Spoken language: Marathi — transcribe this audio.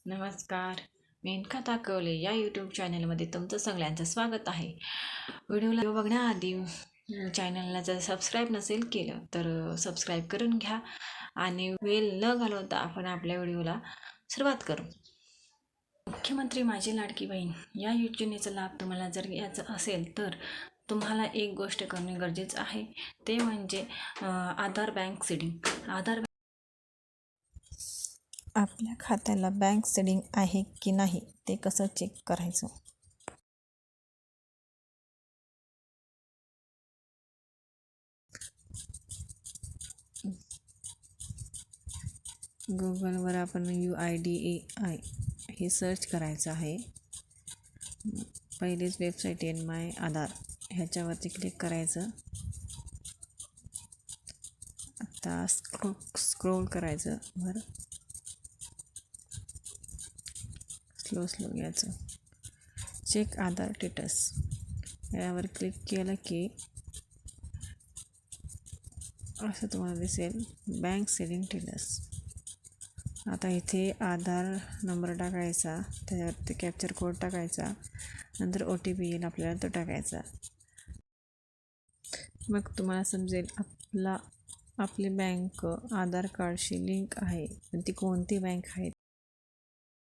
नमस्कार. मेनका ताकवले या यूट्यूब चॅनलमध्ये तुमचं सगळ्यांचं स्वागत आहे. व्हिडिओ बघण्याआधी चॅनलला जर सबस्क्राईब नसेल केलं तर सबस्क्राईब करून घ्या आणि वेळ न घालवता आपण आपल्या व्हिडिओला सुरुवात करू. मुख्यमंत्री माझी लाडकी बहीण या योजनेचा लाभ तुम्हाला जर घ्यायचा असेल तर तुम्हाला एक गोष्ट करणे गरजेचं आहे, ते म्हणजे आधार बँक सीडिंग. आपल्या खात्याला बँक सीडिंग आहे की नाही ते कसं चेक करायचं? गुगलवर आपण UIDAI हे सर्च करायचं आहे. पहिलीच वेबसाईट येईल माय आधार, ह्याच्यावरती क्लिक करायचं. आता स्क्रोल करायचं बरं, स्लो घ्यायचं. चेक आधार स्टेटस यावर क्लिक केलं की असं तुम्हाला दिसेल बँक सीडिंग स्टेटस. आता इथे आधार नंबर टाकायचा, त्याच्यावरती कॅप्चर कोड टाकायचा, नंतर OTP येईल आपल्याला, तो टाकायचा. मग तुम्हाला समजेल आपली बँक आधार कार्डशी लिंक आहे, पण ती कोणती बँक आहे